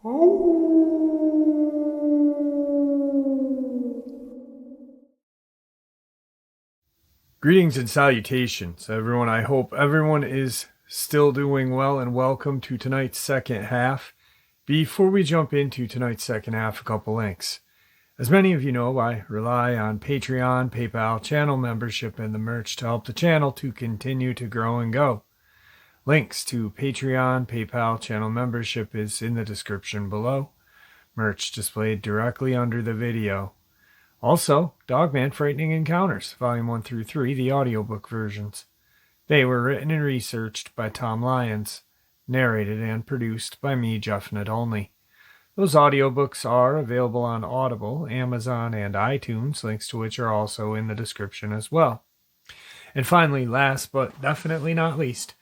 Greetings and salutations, everyone. I hope everyone is still doing well, and welcome to tonight's second half. Before we jump into tonight's second half, a couple links. As many of you know, I rely on Patreon, PayPal, channel membership, and the merch to help the channel to continue to grow and go. Links to Patreon, PayPal, channel membership is in the description below. Merch displayed directly under the video. Also, Dogman Frightening Encounters, Volume 1 through 3, the audiobook versions. They were written and researched by Tom Lyons, narrated and produced by me, Jeff Only. Those audiobooks are available on Audible, Amazon, and iTunes, links to which are also in the description as well. And finally, last but definitely not least,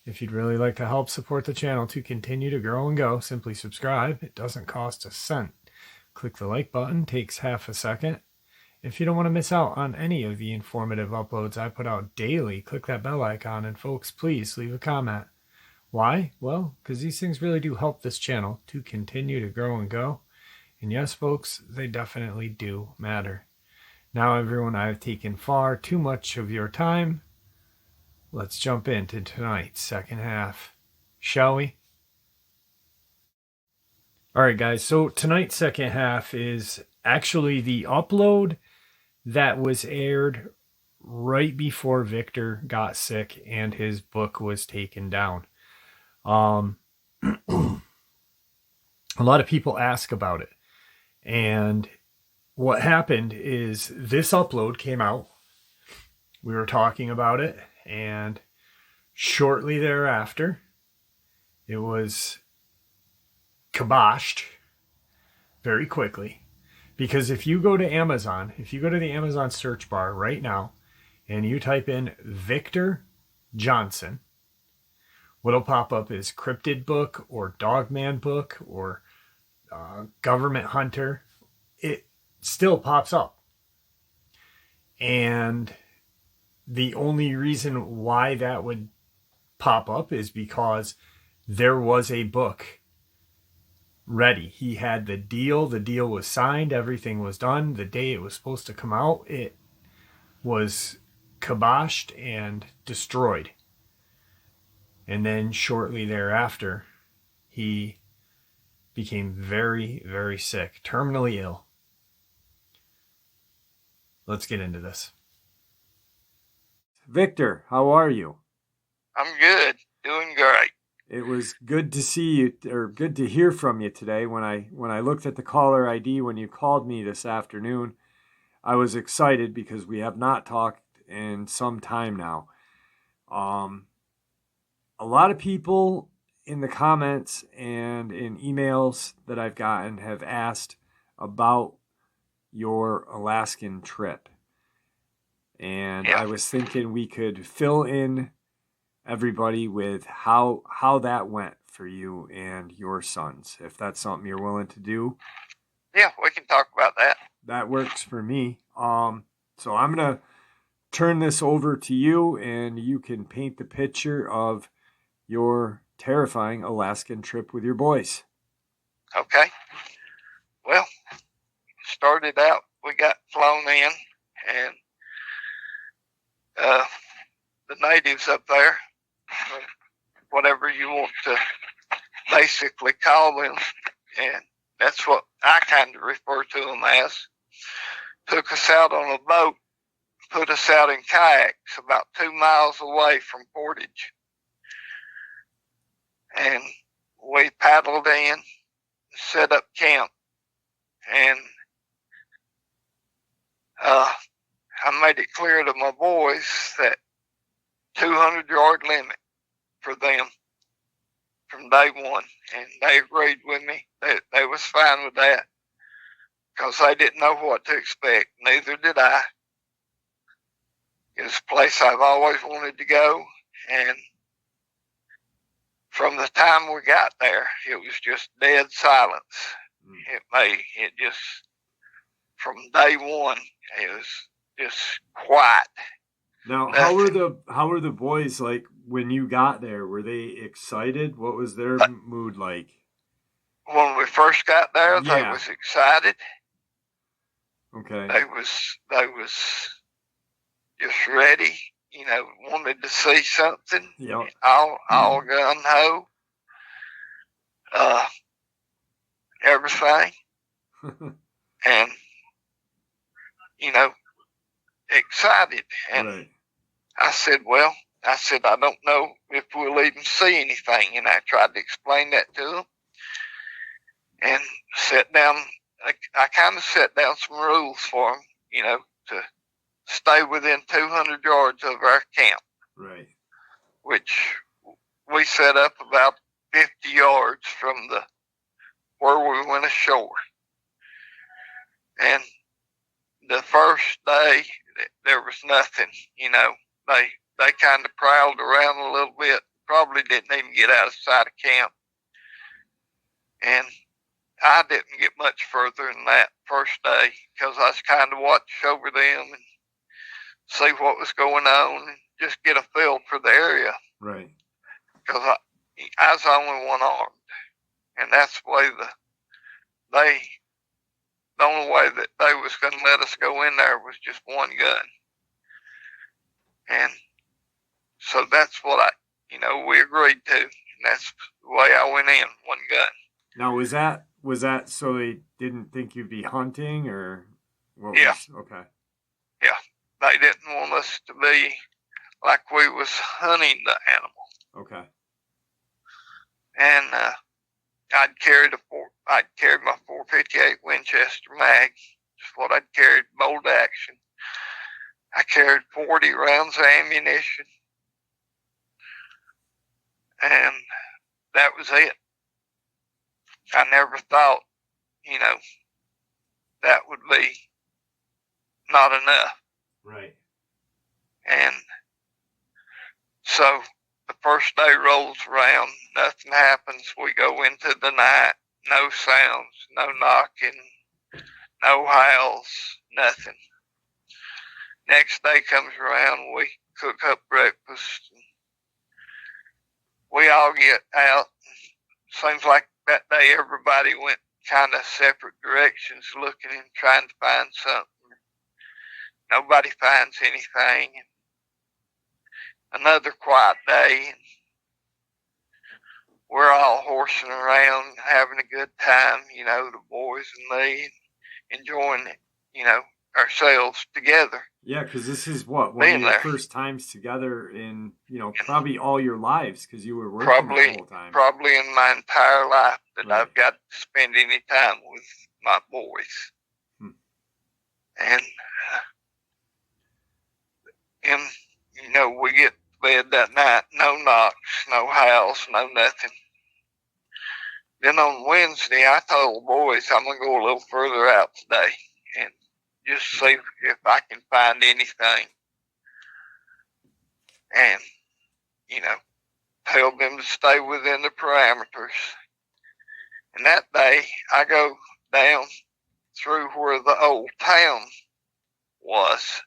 if you'd really like to help support the channel to continue to grow and go, simply subscribe. It doesn't cost a cent. Click the like button, takes half a second. If you don't want to miss out on any of the informative uploads I put out daily, click that bell icon, and folks, please leave a comment. Why? Well, because these things really do help this channel to continue to grow and go. And yes, folks, they definitely do matter. Now, everyone, I've taken far too much of your time. Let's jump into tonight's second half, shall we? Alright guys, so tonight's second half is actually the upload that was aired right before Victor got sick and his book was taken down. A lot of people ask about it. And what happened is this upload came out. We were talking about it, and shortly thereafter, it was kiboshed very quickly. Because if you go to Amazon, if you go to the Amazon search bar right now, and you type in Victor Johnson, what'll pop up is Cryptid book or Dogman book or Government Hunter. It still pops up. And the only reason why that would pop up is because there was a book ready. He had the deal was signed, everything was done. The day it was supposed to come out, it was kiboshed and destroyed. And then shortly thereafter, he became very, very sick, terminally ill. Let's get into this. Victor, how are you? I'm good. Doing great. It was good to see you, or good to hear from you today. When I looked at the caller ID when you called me this afternoon, I was excited because we have not talked in some time now. A lot of people in the comments and in emails that I've gotten have asked about your Alaskan trip. And I was thinking we could fill in everybody with how that went for you and your sons, if that's something you're willing to do. Yeah, we can talk about that. That works for me. So I'm gonna turn this over to you, and you can paint the picture of your terrifying Alaskan trip with your boys. Okay. Well, started out, we got flown in, and the natives up there, whatever you want to basically call them, and that's what I kind of refer to them as, took us out on a boat, put us out in kayaks about 2 miles away from Portage. And we paddled in, set up camp, and I made it clear to my boys that 200-yard limit for them from day one, and they agreed with me. They was fine with that because they didn't know what to expect. Neither did I. It's a place I've always wanted to go, and from the time we got there, it was just dead silence. It just, from day one, it was just quiet. Now, how were the boys like when you got there? Were they excited? What was their mood like? when we first got there, they Yeah. was excited. Okay. They was just ready, wanted to see something. Yep. All gun ho, everything, and excited. And Right. I said, I don't know if we'll even see anything. And I tried to explain that to them, and set down. I kind of set down some rules for them, to stay within 200 yards of our camp. Right. Which we set up about 50 yards from where we went ashore. And the first day, there was nothing. They kind of prowled around a little bit. Probably didn't even get out of sight of camp. And I didn't get much further than that first day because I was kind of watching over them and see what was going on and just get a feel for the area. Right. Because I was only one armed, and that's the way the only way that they was going to let us go in there was just one gun. And so that's what we agreed to, and that's the way I went in, one gun. Now, was that so they didn't think you'd be hunting, or what? Yeah. Okay. Yeah, they didn't want us to be like we was hunting the animal. Okay. And I'd carried my 458 Winchester mag, just what I'd carried, bolt action. I carried 40 rounds of ammunition, and that was it. I never thought, that would be not enough. Right. And so the first day rolls around, nothing happens. We go into the night, no sounds, no knocking, no howls, nothing. Next day comes around, we cook up breakfast. We all get out. Seems like that day everybody went kind of separate directions looking and trying to find something. Nobody finds anything. Another quiet day. We're all horsing around, having a good time, the boys and me, enjoying it, ourselves together. Yeah, because this is one of your first times together in, probably all your lives, because you were working the whole time. Probably in my entire life that I've got to spend any time with my boys. And we get to bed that night, no knocks, no howls, no nothing. Then on Wednesday, I told the boys I'm going to go a little further out today and just see if I can find anything. And, tell them to stay within the parameters. And that day, I go down through where the old town was,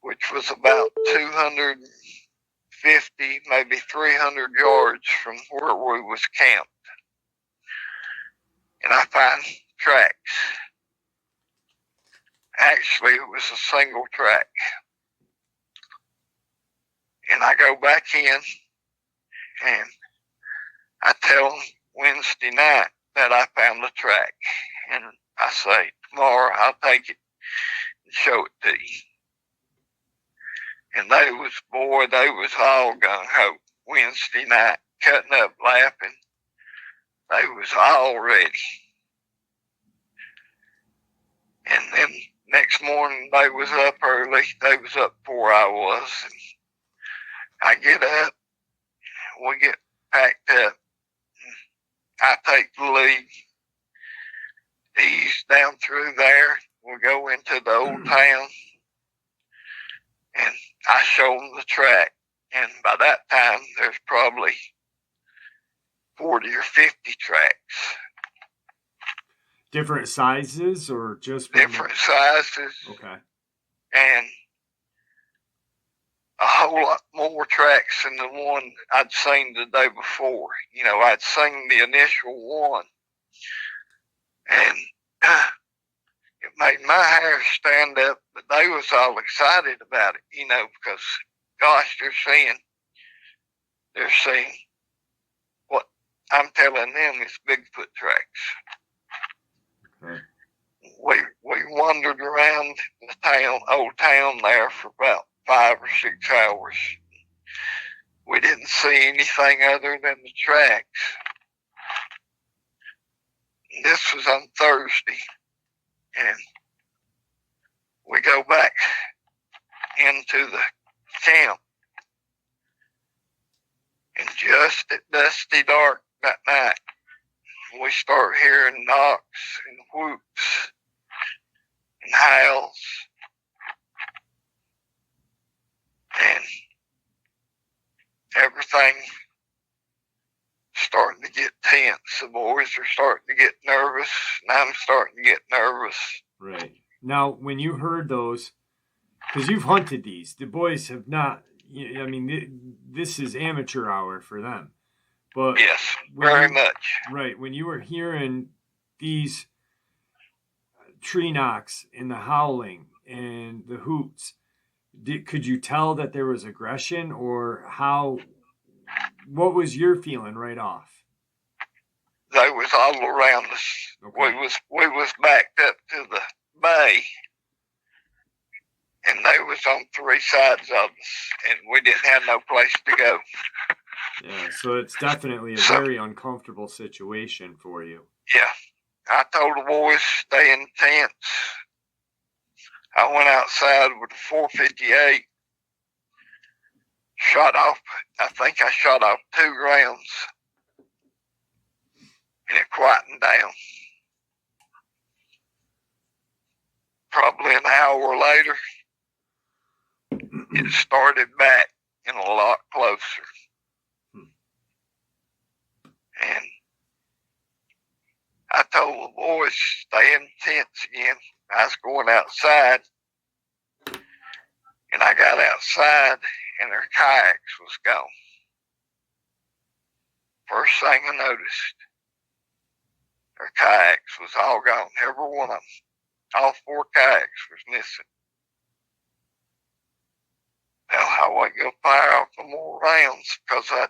which was about 250, maybe 300 yards from where we was camped. And I find tracks. Actually, it was a single track. And I go back in, and I tell them Wednesday night that I found the track. And I say, tomorrow I'll take it and show it to you. And they was all gung-ho Wednesday night, cutting up, laughing. They was all ready. And then next morning, they was up early. They was up before I was. And I get up, we get packed up. I take the lead, ease down through there. We go into the old town, and I show them the track. And by that time, there's probably 40 or 50 tracks. Different sizes or just different sizes? Okay. And a whole lot more tracks than the one I'd seen the day before. You know, I'd seen the initial one, and it made my hair stand up, but they was all excited about it, you know, because, gosh, they're seeing what I'm telling them is Bigfoot tracks. Okay. We wandered around the old town there for about 5 or 6 hours. We didn't see anything other than the tracks. This was on Thursday, and we go back into the camp, and just at dusty dark that night, we start hearing knocks and whoops and howls, and everything starting to get tense. The boys are starting to get nervous, and I'm starting to get nervous. Right. Now, when you heard those, because you've hunted these, the boys have not, I mean, this is amateur hour for them. But yes, very much. Right. When you were hearing these tree knocks and the howling and the hoots, could you tell that there was aggression, or what was your feeling right off? They was all around us. Okay. We was backed up to the bay, and they was on 3 sides of us, and we didn't have no place to go. Yeah, so it's definitely a very uncomfortable situation for you. Yeah. I told the boys, stay in tents. I went outside with a 458, I think I shot off 2 rounds, and it quietened down. Probably an hour later, it started back and a lot closer. And I told the boys, stay in tents again. I was going outside, and I got outside, and their kayaks was gone. First thing I noticed, their kayaks was all gone. Every one of them. All 4 kayaks was missing. Well, I wasn't going to fire off no more rounds, because I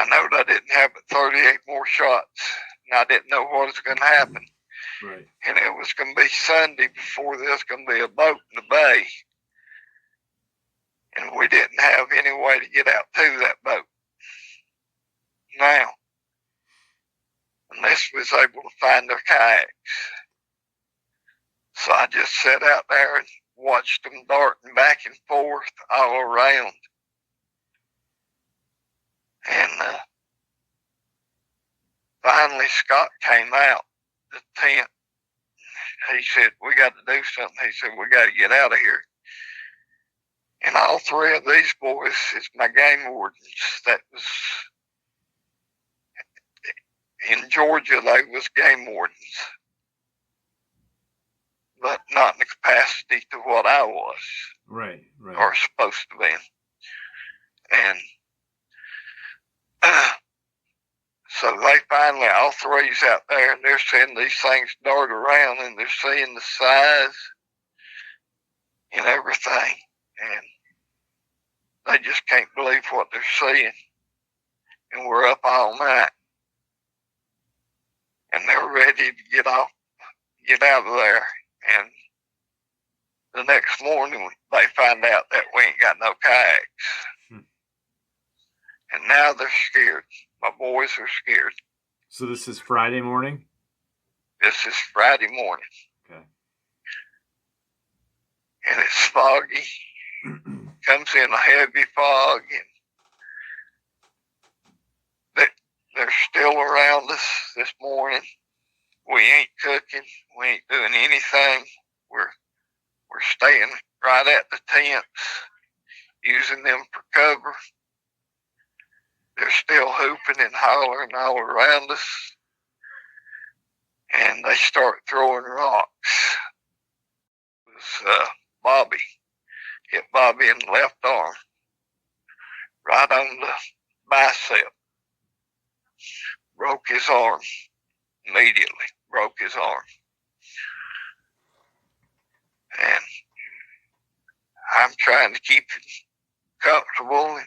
knowed I didn't have but 38 more shots, and I didn't know what was going to happen. Right. And it was going to be Sunday before there was going to be a boat in the bay, and we didn't have any way to get out to that boat. Now, unless we was able to find their kayaks. So I just sat out there and watched them darting back and forth all around. And finally Scott came out the tent. He said, we got to do something. He said, we got to get out of here. And all 3 of these boys is my game wardens. That was in Georgia, they was game wardens, but not in the capacity to what I was. Right. Or supposed to be. And so they finally, all 3's out there, and they're seeing these things dart around, and they're seeing the size and everything. And they just can't believe what they're seeing. And we're up all night. And they're ready to get out of there. And the next morning, they find out that we ain't got no kayaks. And now they're scared. My boys are scared. So this is Friday morning? This is Friday morning. Okay. And it's foggy. Comes in a heavy fog. And they're still around us this morning. We ain't cooking. We ain't doing anything. We're staying right at the tents, using them for cover. They're still hooping and hollering all around us. And they start throwing rocks. It was Bobby. hit Bobby in the left arm, right on the bicep. Broke his arm. Immediately broke his arm. And I'm trying to keep him comfortable and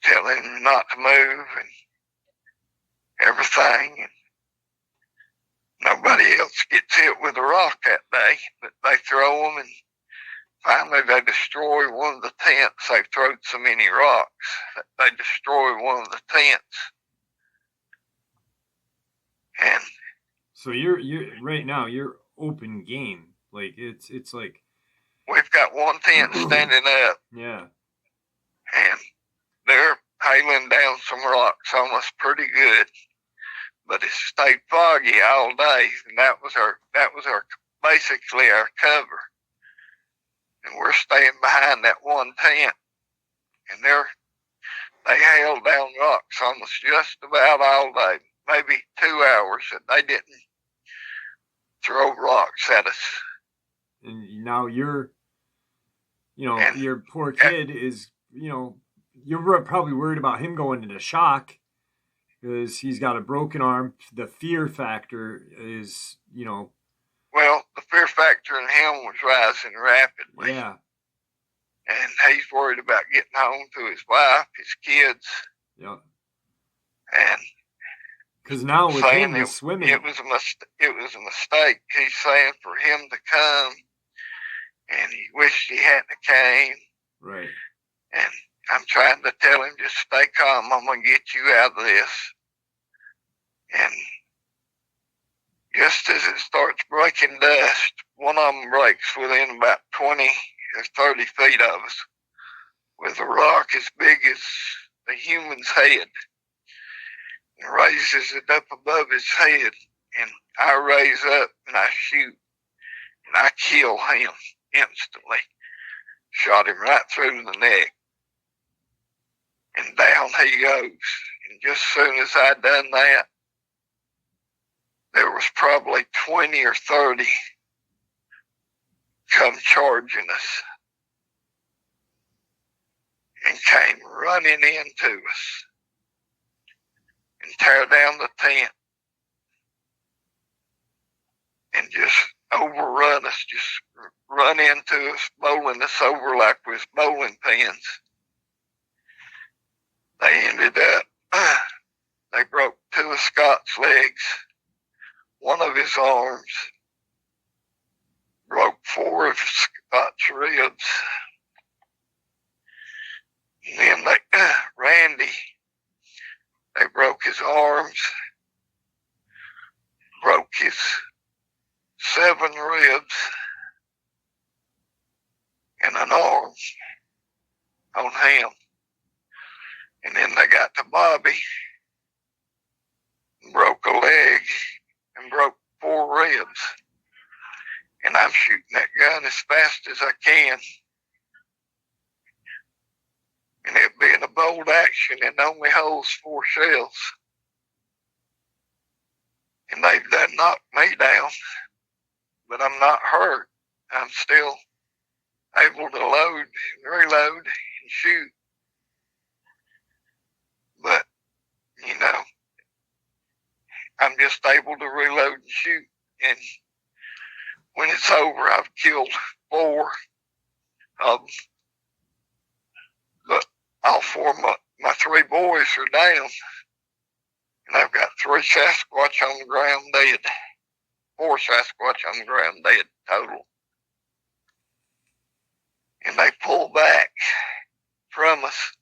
tell him not to move and everything. And nobody else gets hit with a rock that day, but they throw them, and finally they destroy one of the tents. They've thrown so many rocks that they destroy one of the tents. And so you're right now you're open game. Like it's like we've got one tent standing up. Yeah. And they're hailing down some rocks on us pretty good. But it stayed foggy all day, and that was our basically our cover. And we're staying behind that one tent, and they hailed down rocks on us just about all day, maybe 2 hours, and they didn't throw rocks at us. And now your poor kid is, you're probably worried about him going into shock because he's got a broken arm. The fear factor is, Well, the fear factor in him was rising rapidly. Yeah. And he's worried about getting home to his wife, his kids. Yeah. And because now with him, the swimming, it was a mistake. He's saying for him to come, and he wished he hadn't came. Right. And I'm trying to tell him, just stay calm. I'm gonna get you out of this. And just as it starts breaking dust, one of them breaks within about 20 or 30 feet of us with a rock as big as a human's head, and raises it up above his head. And I raise up and I shoot, and I kill him instantly. Shot him right through the neck. And down he goes. And just as soon as I done that, there was probably 20 or 30 come charging us and came running into us and tear down the tent and just overrun us, just run into us, bowling us over like we was bowling pins. They ended up, they broke 2 of Scott's legs, 1 of his arms, broke 4 of Scott's ribs. And then Randy, they broke his arms, broke his 7 ribs and an arm on him. And then they got to Bobby, broke a leg and broke 4 ribs. And I'm shooting that gun as fast as I can. And it being a bold action and only holds 4 shells. And they've done knocked me down, but I'm not hurt. I'm still able to load and reload and shoot. But, I'm just able to reload and shoot. And when it's over, I've killed 4 of them. But all 4 of my 3 boys are down. And I've got 3 Sasquatch on the ground dead. 4 Sasquatch on the ground dead total. And they pull back from us.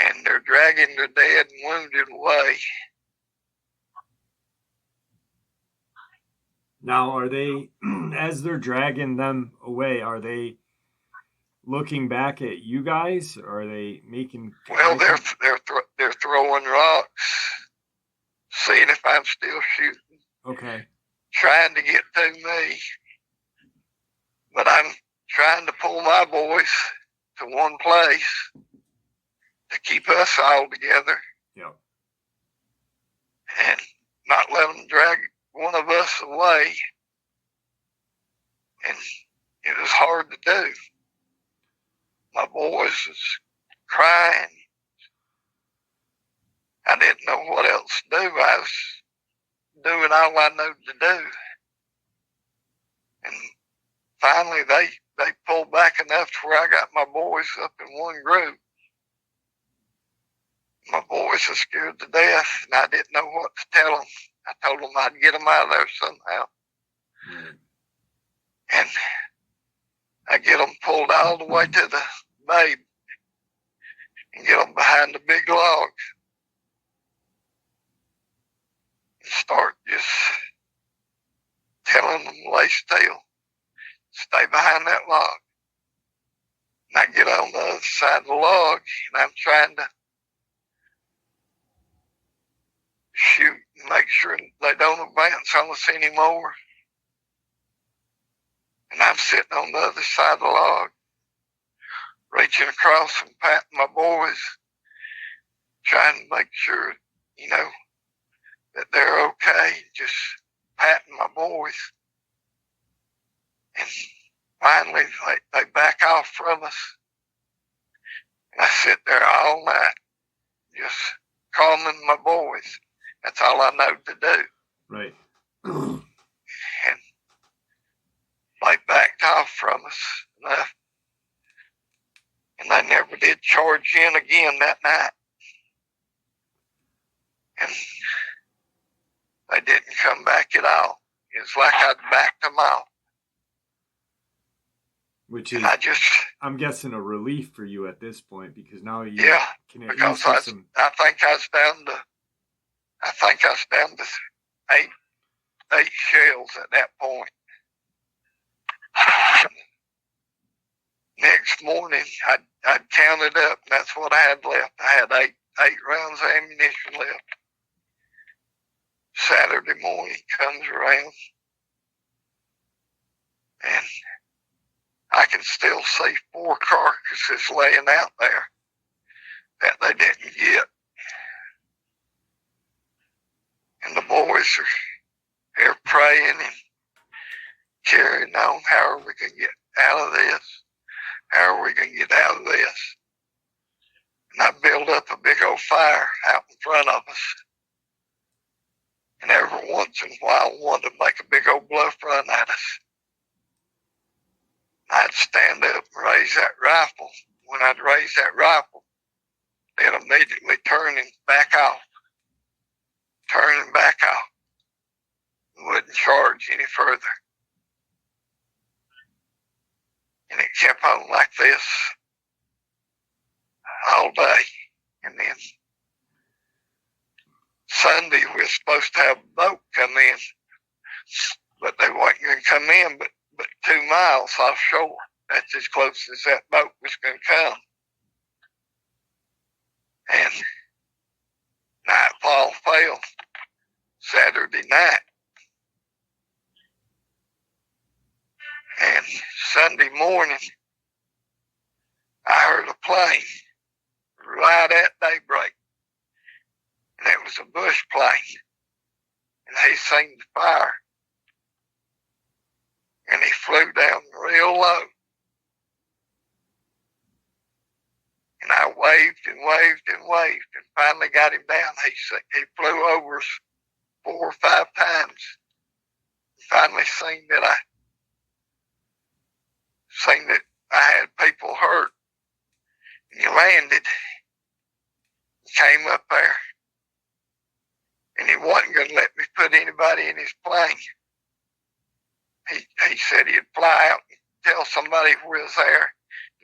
And they're dragging the dead and wounded away. Now, are they, as they're dragging them away, are they looking back at you guys? Or are they making? Well, they're throwing rocks, seeing if I'm still shooting. Okay. Trying to get to me, but I'm trying to pull my boys to one place to keep us all together. Yep. And not let them drag one of us away. And it was hard to do. My boys was crying. I didn't know what else to do. I was doing all I knew to do. And finally, they pulled back enough to where I got my boys up in one group. My boys were scared to death, and I didn't know what to tell them. I told them I'd get them out of there somehow. Right. And I get them pulled all the way to the babe and get them behind the big log and start just telling them lay still, stay behind that log. And I get on the other side of the log, and I'm trying to shoot and make sure they don't advance on us anymore. And I'm sitting on the other side of the log, reaching across and patting my boys, trying to make sure, that they're okay, just patting my boys. And finally, they back off from us. And I sit there all night, just calming my boys. That's all I know to do. Right. And they backed off from us enough. And they never did charge in again that night. And they didn't come back at all. It's like I'd backed them off. Which is, I'm guessing, a relief for you at this point, because now you can at least get some... I think I was down to eight shells at that point. Next morning, I'd counted up, and that's what I had left. I had eight rounds of ammunition left. Saturday morning comes around, and I can still see 4 carcasses laying out there that they didn't get. And the boys are here praying and carrying on. How are we going to get out of this? How are we going to get out of this? And I built up a big old fire out in front of us. And every once in a while, I wanted to make a big old bluff run at us. I'd stand up and raise that rifle. When I'd raise that rifle, they'd immediately turn and back off. Turn and back off. Wouldn't charge any further. And it kept on like this all day. And then Sunday, we were supposed to have a boat come in, but they wasn't going to come in but 2 miles offshore. That's as close as that boat was going to come. And nightfall fell Saturday night. And Sunday morning, I heard a plane right at daybreak. And it was a bush plane. And he seen the fire. And he flew down real low. And I waved and waved and waved and finally got him down. He flew over us 4 or 5 times. Finally seen that I had people hurt. And he landed. Came up there. And he wasn't going to let me put anybody in his plane. He said he'd fly out and tell somebody who was there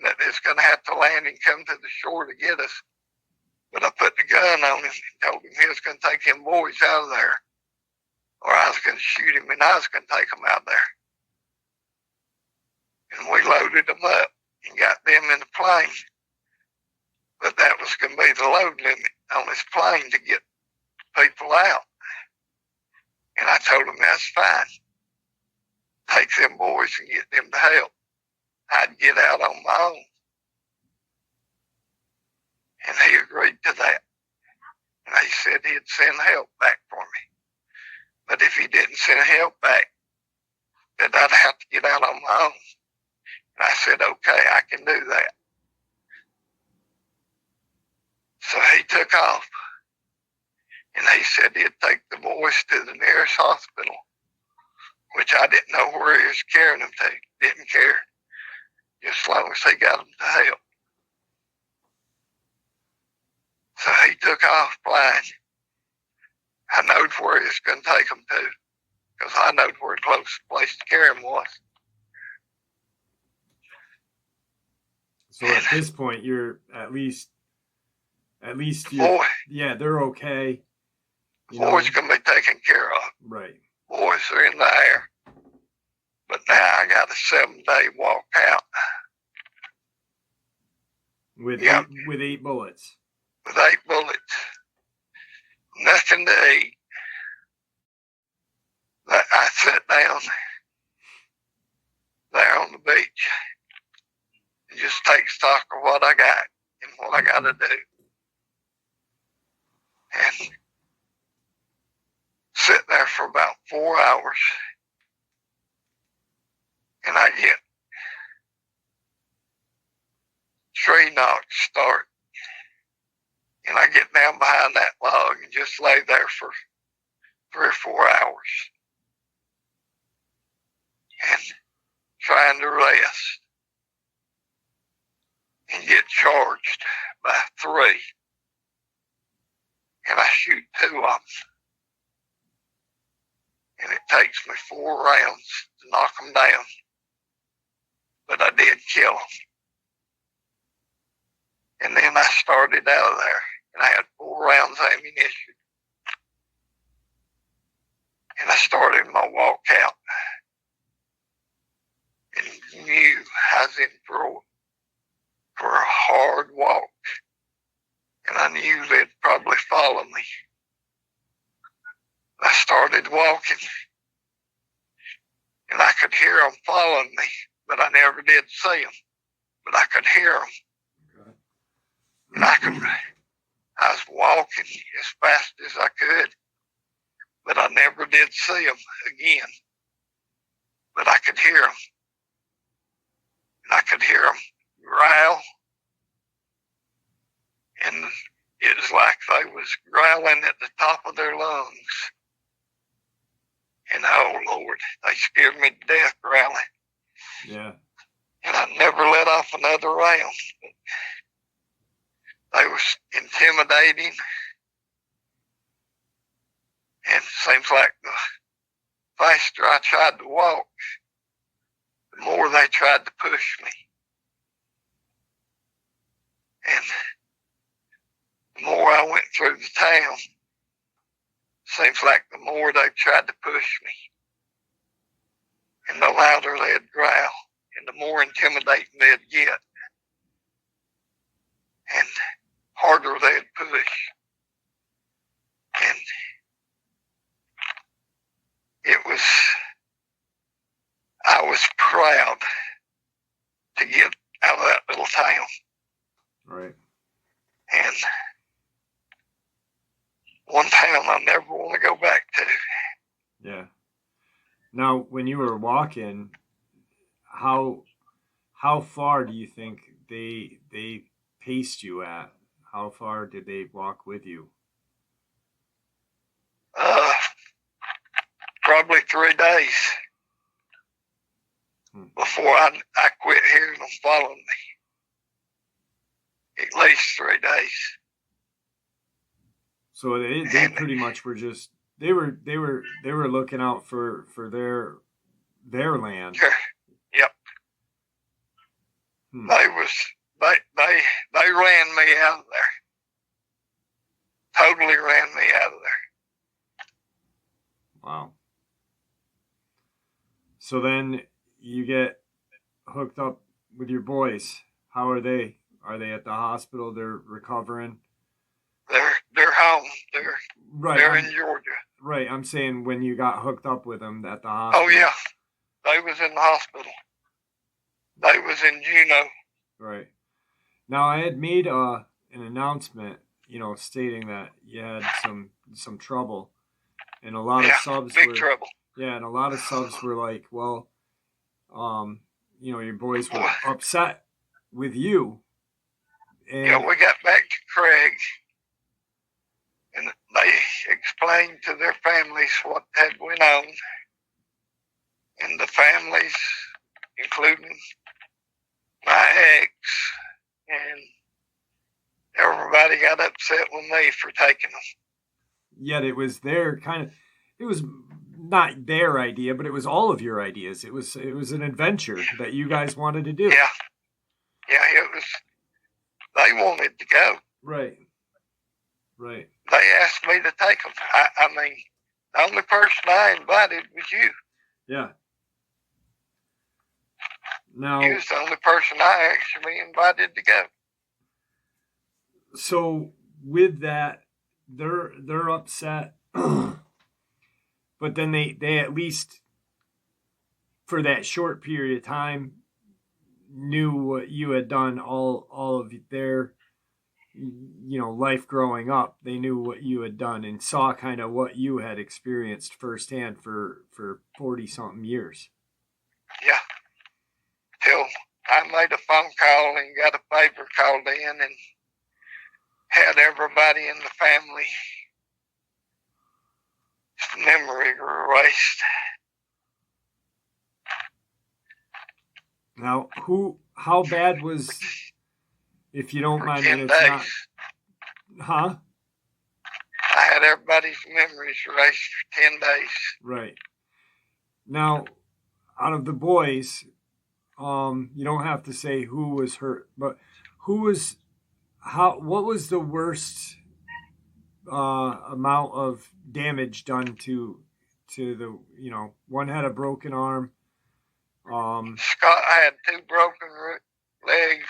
that they was going to have to land and come to the shore to get us. But I put the gun on him and told him he was going to take them boys out of there, or I was going to shoot him and I was going to take them out there. And we loaded them up and got them in the plane. But that was going to be the load limit on this plane to get people out. And I told him that's fine. Take them boys and get them to help. I'd get out on my own. And he agreed to that. And he said he'd send help back for me. But if he didn't send help back, then I'd have to get out on my own. And I said, okay, I can do that. So he took off, and he said he'd take the boys to the nearest hospital, which I didn't know where he was carrying them to. Didn't care, just as long as he got them to help. So he took off flying. I knowed where he was going to take them to, because I knowed where the closest place to carry them was. So at this point, you're at least boy, yeah, they're okay. Boys can be taken care of. Right. Boys are in the air. But now I got a 7-day walk out. With 8 bullets. With 8 bullets. Nothing to eat. I sat down there on the beach and just take stock of what I got and what I got to do. And sit there for about 4 hours. And I get tree knocks start. And I get down behind that log and just lay there for 3 or 4 hours. And trying to rest. And get charged by 3. And I shoot 2 of them. And it takes me 4 rounds to knock them down. But I did kill them. And then I started out of there, and I had 4 rounds of ammunition. And I started my walk out. And knew I was in for a hard walk. And I knew they'd probably follow me. I started walking, and I could hear them following me, but I never did see them. But I could hear them. Okay. And I was walking as fast as I could, but I never did see them again. But I could hear them. And I could hear them growl. And it was like they was growling at the top of their lungs. And oh Lord, they scared me to death growling. Yeah. And I never let off another round. They was intimidating. And it seems like the faster I tried to walk, the more they tried to push me. And the more I went through the town, seems like the more they tried to push me. And the louder they'd growl, and the more intimidating they'd get. And harder they'd push. And I was proud to get out of that little town. Right. And one town I never want to go back to. Yeah. Now, when you were walking, how far do you think they paced you at? How far did they walk with you? Probably 3 days before I quit hearing them following me. At least 3 days. So they pretty much were just they were looking out for their land. Yep. They ran me out of there. Totally ran me out of there. Wow. So then you get hooked up with your boys. How are they? Are they at the hospital? They're recovering? They're home. They're in Georgia. Right. I'm saying when you got hooked up with them at the hospital. Oh, yeah. They was in the hospital. They was in Juneau. Right. Now, I had made an announcement, stating that you had some trouble. And a lot of subs big trouble. Yeah, and a lot of subs were like, well, your boys were upset with you. And Yeah, we got back to Craig, and they explained to their families what had went on, and the families, including my ex, and everybody got upset with me for taking them. Yet it was it was not their idea, but it was all of your ideas. It was an adventure that you guys wanted to do. Yeah, it was. They wanted to go. Right. They asked me to take them. I mean, the only person I invited was you. Yeah. Now, you was the only person I actually invited to go. So with that, they're upset, but then they at least for that short period of time knew what you had done all of their life growing up. They knew what you had done and saw kind of what you had experienced firsthand for 40 something years. Yeah. Till I made a phone call and got a favor called in and had everybody in the family memory erased. Now, how bad was, if you don't mind, 10 days. Huh? I had everybody's memories erased for 10 days. Right. Now, out of the boys, you don't have to say who was hurt, but what was the worst amount of damage done to the, one had a broken arm. Scott had 2 broken legs,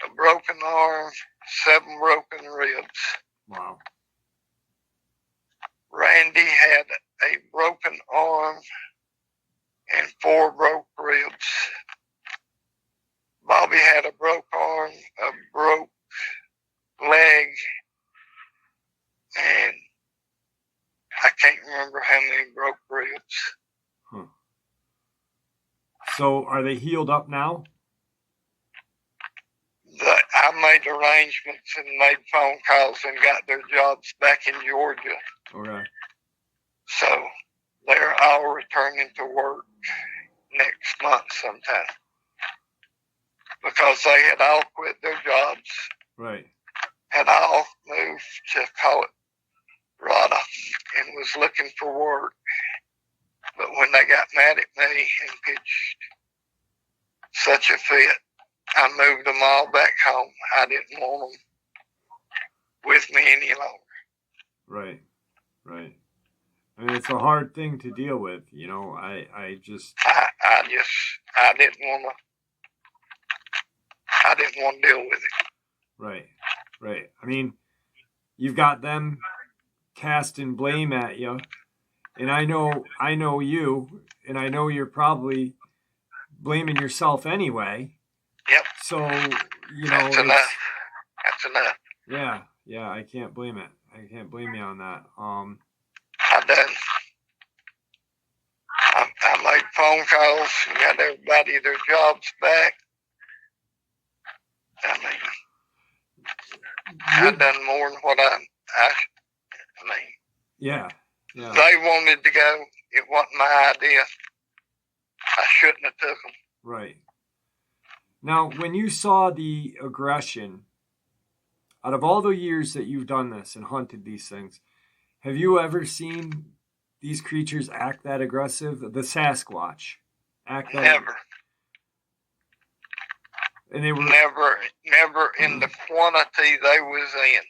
a broken arm, 7 broken ribs. Wow. Randy had a broken arm and 4 broke ribs. Bobby had a broke arm, a broke leg, and I can't remember how many broke ribs. Huh. So are they healed up now? I made arrangements and made phone calls and got their jobs back in Georgia. Okay. So they're all returning to work next month sometime. Because they had all quit their jobs. Right. Had all moved to Colorado and was looking for work. But when they got mad at me and pitched such a fit, I moved them all back home. I didn't want them with me any longer. Right. I mean, it's a hard thing to deal with, I didn't want to deal with it. Right. I mean, you've got them casting blame at you, and I know you, and I know you're probably blaming yourself anyway. Yep. So, That's enough. That's enough. Yeah, I can't blame it. I can't blame you on that. I done. I made phone calls and got everybody their jobs back. I mean, I done more than what I mean. Yeah. They wanted to go. It wasn't my idea. I shouldn't have took them. Right. Now, when you saw the aggression, out of all the years that you've done this and hunted these things, have you ever seen these creatures act that aggressive? The Sasquatch act that? Never. And they were never in the quantity they was in.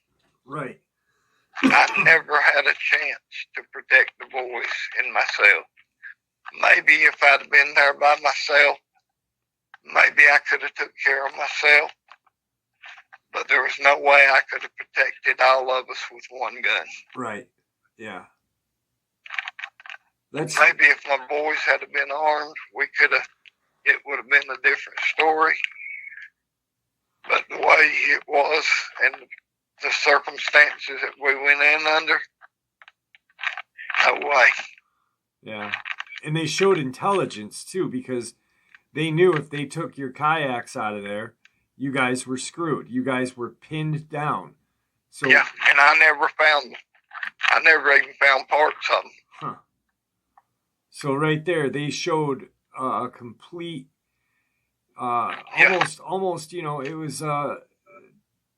Right. I never had a chance to protect the boys and myself. Maybe if I'd have been there by myself, maybe I could have took care of myself. But there was no way I could have protected all of us with one gun. Right. Yeah. Maybe if my boys had been armed, it would have been a different story. But the way it was and the circumstances that we went in under, no way. Yeah. And they showed intelligence too, because they knew if they took your kayaks out of there, you guys were screwed. You guys were pinned down. So yeah, and I never even found parts of them. Huh. So right there, they showed a complete, almost, you know, it was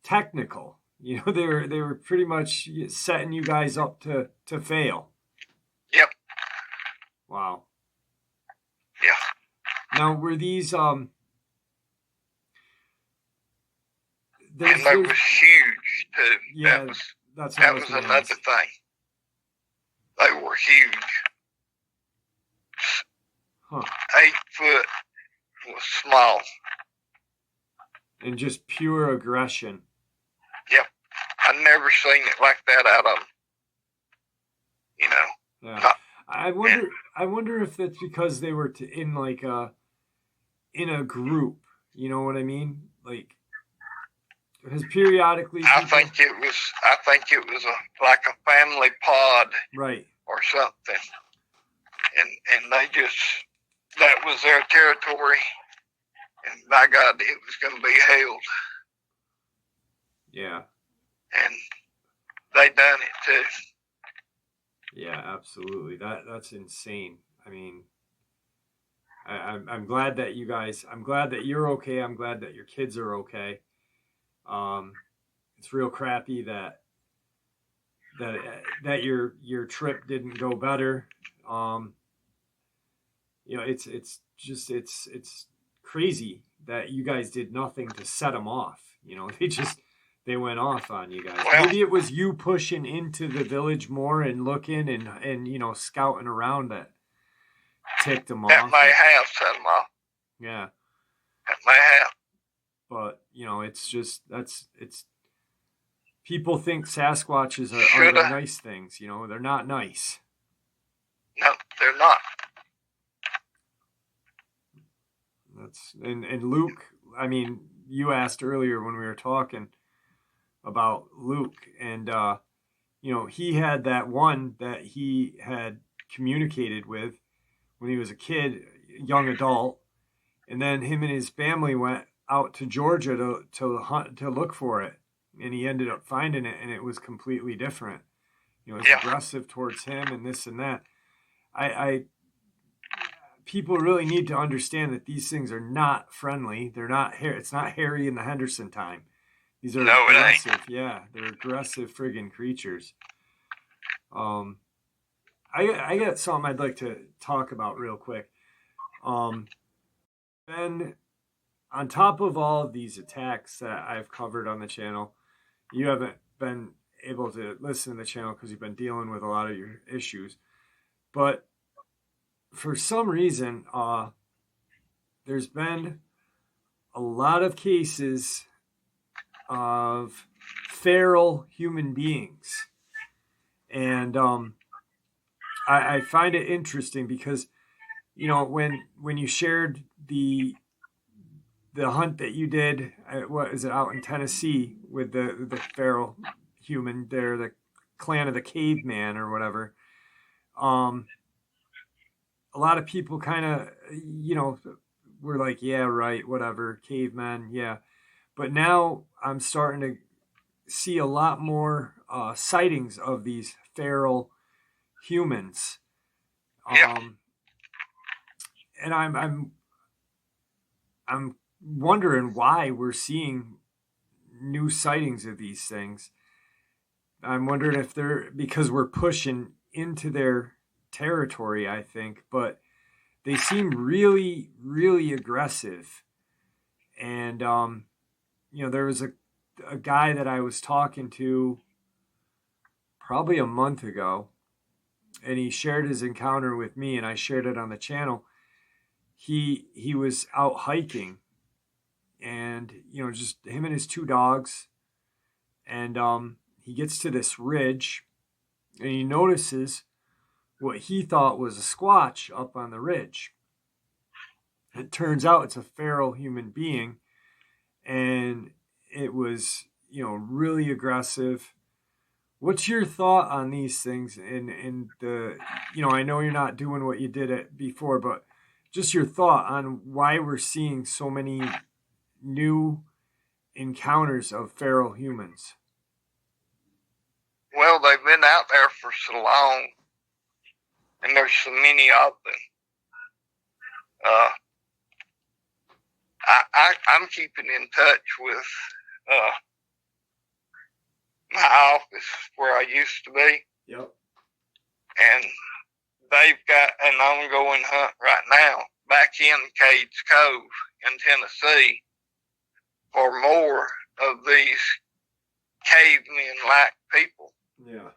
technical. You know, they were pretty much setting you guys up to fail. Yep. Wow. Yeah. Now, were these and that was huge too. Yeah, that was another thing. They were huge. Huh. 8 foot was small. And just pure aggression. Yep. I never seen it like that out of them. You know. Yeah. I wonder if that's because they were in a group. You know what I mean? Like, because periodically. I think it was like a family pod. Right. Or something. And they just, that was their territory. And by God, it was going to be held. Yeah. And they done it too. Yeah, absolutely. That's insane. I mean, I'm glad that you guys, I'm glad that you're okay. I'm glad that your kids are okay. It's real crappy that your trip didn't go better. You know, it's crazy that you guys did nothing to set them off. You know, they went off on you guys. Well, maybe it was you pushing into the village more and looking and you know, scouting around that ticked them off. That may have set them off. Yeah. That may have. But, you know, it's people think Sasquatches are the nice things, you know. They're not nice. No, they're not. And Luke, I mean, you asked earlier when we were talking about Luke, and you know, he had that one that he had communicated with when he was a kid, young adult, and then him and his family went out to Georgia to hunt, to look for it, and he ended up finding it, and it was completely different. You know, it was aggressive towards him and this and that. People really need to understand that these things are not friendly. They're not it's not Harry and the Henderson time. These are aggressive. Yeah, they're aggressive friggin' creatures. I got something I'd like to talk about real quick. Ben, on top of all of these attacks that I've covered on the channel, you haven't been able to listen to the channel because you've been dealing with a lot of your issues. But for some reason, there's been a lot of cases of feral human beings. And I find it interesting because, you know, when you shared the hunt that you did, what is it, out in Tennessee with the feral human there, the clan of the caveman or whatever, a lot of people kind of, you know, were like, yeah, right, whatever, caveman, yeah. But now I'm starting to see a lot more sightings of these feral humans. And I'm wondering why we're seeing new sightings of these things. I'm wondering if they're because we're pushing into their territory, I think, but they seem really, really aggressive. And you know, there was a guy that I was talking to probably a month ago, and he shared his encounter with me, and I shared it on the channel. He was out hiking, and you know, just him and his 2 dogs, and he gets to this ridge, and he notices what he thought was a squatch up on the ridge. It turns out it's a feral human being, and it was, you know, really aggressive. What's your thought on these things? And the, you know, I know you're not doing what you did before, but just your thought on why we're seeing so many new encounters of feral humans. Well, they've been out there for so long, and there's so many of them. I'm keeping in touch with my office where I used to be. Yep. And they've got an ongoing hunt right now back in Cades Cove in Tennessee for more of these cavemen-like people. Yeah.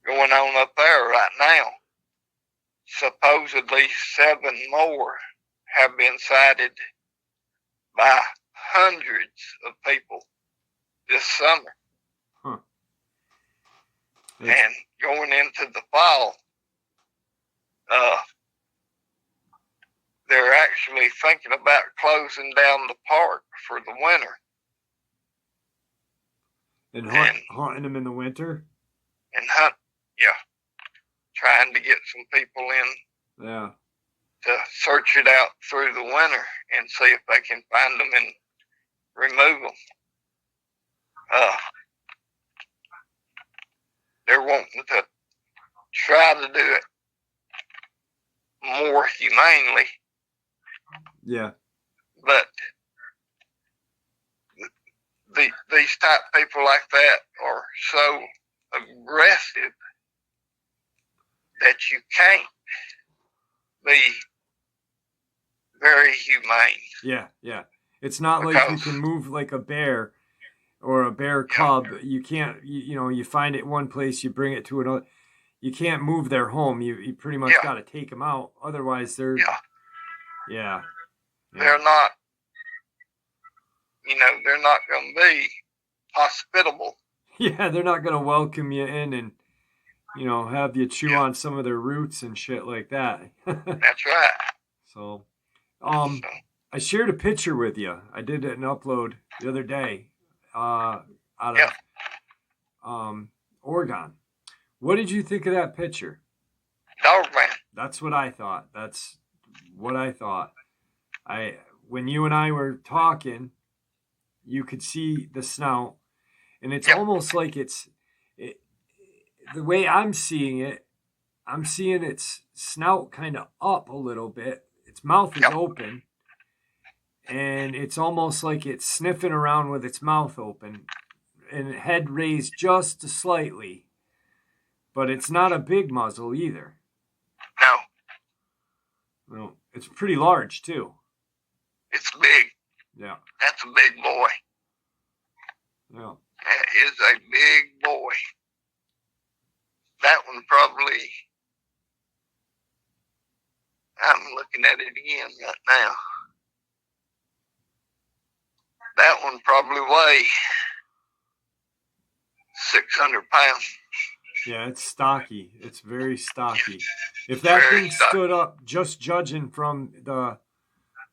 Going on up there right now. Supposedly 7 more have been sighted by hundreds of people this summer. Huh. And going into the fall, they're actually thinking about closing down the park for the winter. And haunting them in the winter? And trying to get some people in to search it out through the winter and see if they can find them and remove them. They're wanting to try to do it more humanely. Yeah. But these type of people like that are so aggressive that you can't be very humane. Yeah. It's not like you can move like a bear or a bear cub. You can't, you find it one place, you bring it to another. You can't move their home. You pretty much got to take them out. Otherwise, they're... Yeah. They're not, they're not going to be hospitable. Yeah, they're not going to welcome you in and, have you chew on some of their roots and shit like that. That's right. So, I shared a picture with you. I did an upload the other day out of Oregon. What did you think of that picture? Dogman. That's what I thought. When you and I were talking, you could see the snout, and it's almost like the way I'm seeing its snout kind of up a little bit. Its mouth is open, and it's almost like it's sniffing around with its mouth open, and head raised just slightly. But it's not a big muzzle either. No. Well, it's pretty large, too. It's big. Yeah. That's a big boy. Yeah. That is a big boy. That one probably... I'm looking at it again right now. That one probably weighs 600 pounds. Yeah, it's stocky. It's very stocky. If that thing stood up, just judging from the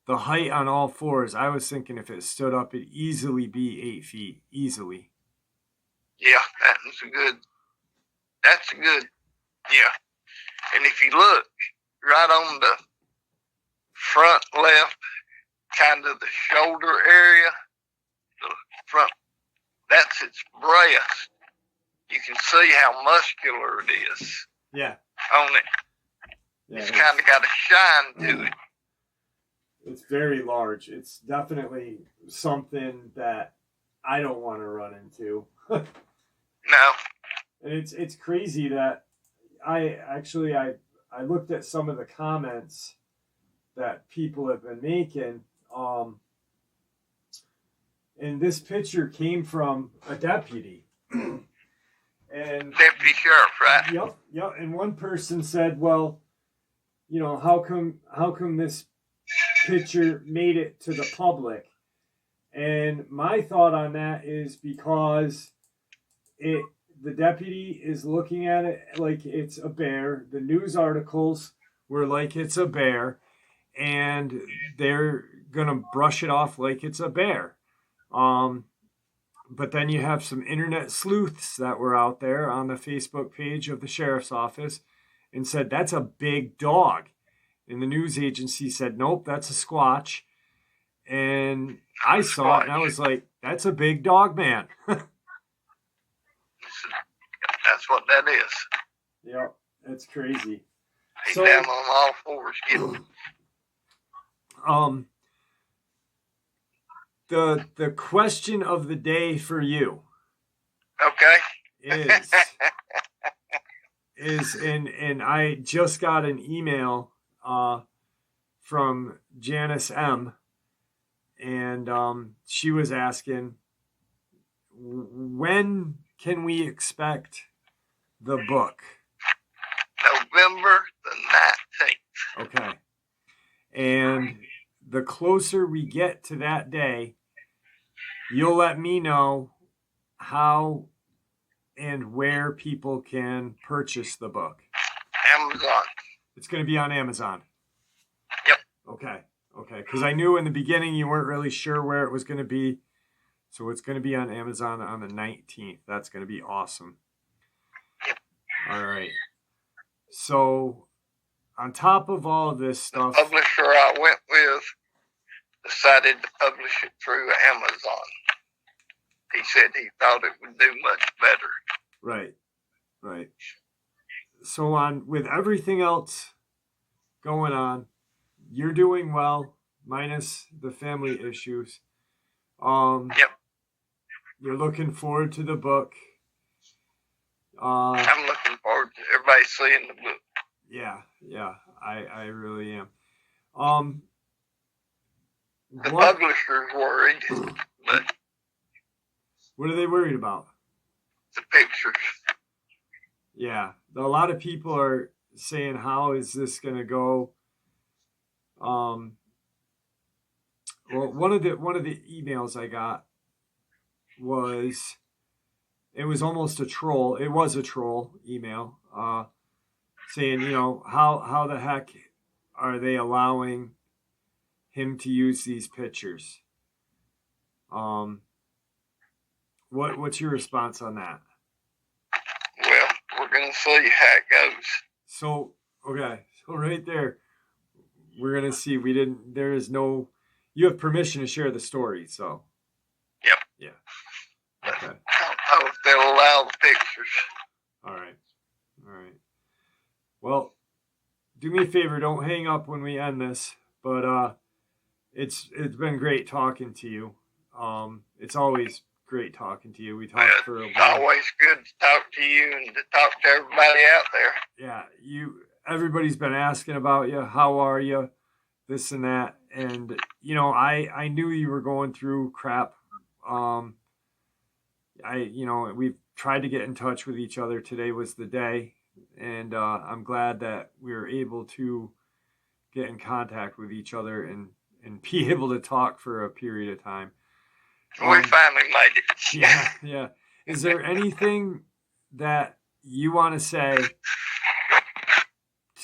height on all fours, I was thinking if it stood up, it'd easily be 8 feet. Easily. Yeah, that's a good, And if you look right on the front left, kind of the shoulder area, the front, that's its breast. You can see how muscular it is. Yeah. On it. Yeah, it's kind of got a shine to it. It's very large. It's definitely something that I don't want to run into. No. And it's crazy that I looked at some of the comments that people have been making. And this picture came from a deputy. And Deputy Sheriff, right? Yep. And one person said, well, how come this picture made it to the public? And my thought on that is because the deputy is looking at it like it's a bear. The news articles were like it's a bear, and they're gonna brush it off like it's a bear. But then you have some internet sleuths that were out there on the Facebook page of the sheriff's office and said that's a big dog. and the news agency said, nope, that's a Squatch. And I saw it, and I was like, that's a big Dogman. That's what that is. Yep, that's crazy. He's down on all fours getting. The question of the day for you. Okay. is and I just got an email from Janice M, and she was asking, when can we expect the book? November the 19th. Okay. And the closer we get to that day, you'll let me know how and where people can purchase the book. Amazon. It's going to be on Amazon. Yep. Okay. Because I knew in the beginning you weren't really sure where it was going to be. So it's going to be on Amazon on the 19th. That's going to be awesome. Yep. All right. So on top of all of this stuff, the publisher I went with decided to publish it through Amazon. He said he thought it would do much better. Right. So with everything else going on, you're doing well, minus the family issues. Yep. You're looking forward to the book. I'm looking forward to everybody seeing the book. Yeah, I really am. The publisher's worried, but what are they worried about? The pictures. Yeah, a lot of people are saying, how is this going to go? Well, one of the emails I got was, it was almost a troll. It was a troll email, saying, how the heck are they allowing him to use these pictures? What's your response on that? Well, we're gonna see how it goes. So right there, we're gonna see. You have permission to share the story, so. Yep. Yeah. Okay. I don't know if they'll allow the pictures. All right. Well, do me a favor, don't hang up when we end this, but it's been great talking to you. It's always great talking to you. We talked for a while. It's always good to talk to you and to talk to everybody out there. Yeah, everybody's been asking about you. How are you? This and that. And, I knew you were going through crap. We've tried to get in touch with each other. Today was the day. And I'm glad that we were able to get in contact with each other and be able to talk for a period of time. We finally made it. Yeah. Is there anything that you want to say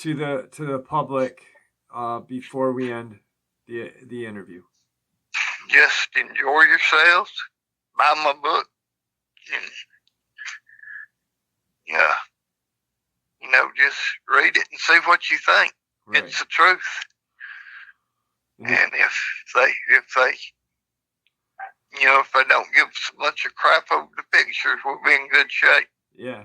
to the public before we end the interview? Just enjoy yourselves. Buy my book. And, just read it and see what you think. Right. It's the truth. Mm-hmm. And if they don't give us a bunch of crap over the pictures, we'll be in good shape. Yeah.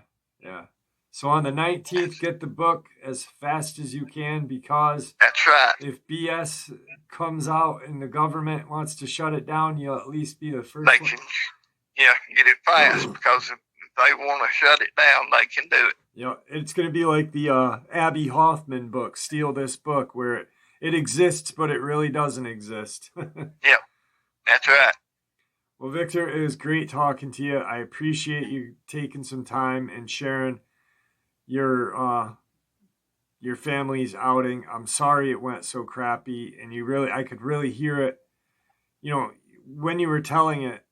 So on the 19th, get the book as fast as you can, because that's right. If BS comes out and the government wants to shut it down, you'll at least be the first one. Get it fast, because if they want to shut it down, they can do it. It's going to be like the Abby Hoffman book, Steal This Book, where it exists, but it really doesn't exist. Yep, that's right. Well, Victor, it was great talking to you. I appreciate you taking some time and sharing your family's outing. I'm sorry it went so crappy, and I could really hear it. When you were telling it,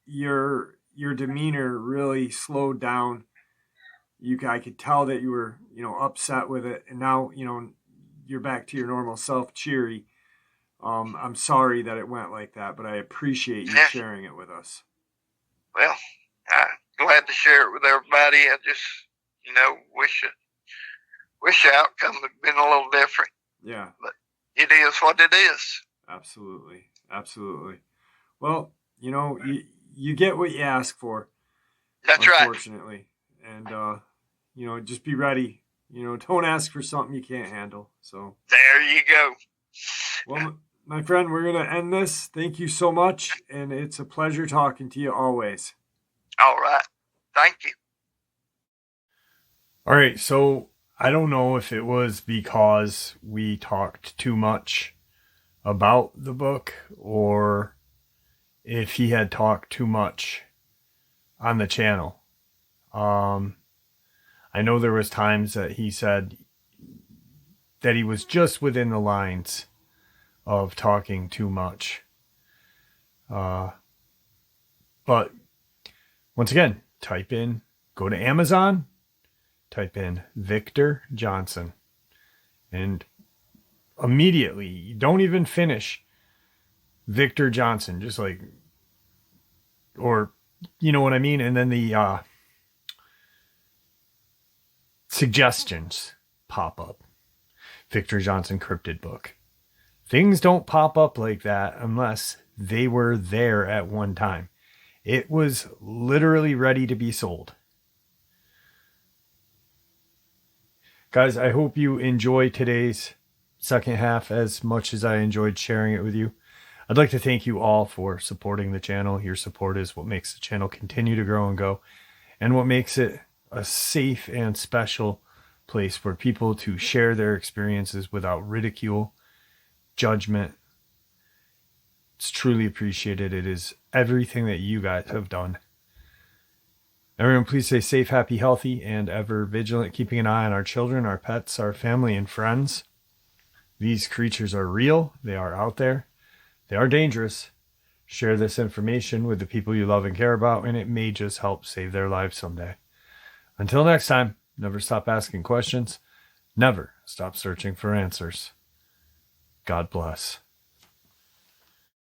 your demeanor really slowed down. I could tell that you were, upset with it, and now, you're back to your normal self, cheery. I'm sorry that it went like that, but I appreciate you sharing it with us. Well, I'm glad to share it with everybody. I just, wish wish the outcome had been a little different. Yeah. But it is what it is. Absolutely. Absolutely. Well, you get what you ask for. That's right. Unfortunately. And, just be ready. Don't ask for something you can't handle. So there you go. Well, my friend, we're going to end this. Thank you so much. And it's a pleasure talking to you always. All right. Thank you. All right. So I don't know if it was because we talked too much about the book or if he had talked too much on the channel. I know there was times that he said that he was just within the lines of talking too much. But once again, go to Amazon, type in Victor Johnson, and immediately, you don't even finish Victor Johnson, just like, or you know what I mean? And then the suggestions pop up. Victor Johnson Cryptid book. Things don't pop up like that unless they were there at one time. It was literally ready to be sold. Guys, I hope you enjoy today's second half as much as I enjoyed sharing it with you. I'd like to thank you all for supporting the channel. Your support is what makes the channel continue to grow and go, and what makes it a safe and special place for people to share their experiences without ridicule, judgment. It's truly appreciated. It is everything that you guys have done. Everyone, please stay safe, happy, healthy, and ever vigilant, keeping an eye on our children, our pets, our family, and friends. These creatures are real. They are out there. They are dangerous. Share this information with the people you love and care about, and it may just help save their lives someday. Until next time, never stop asking questions. Never stop searching for answers. God bless.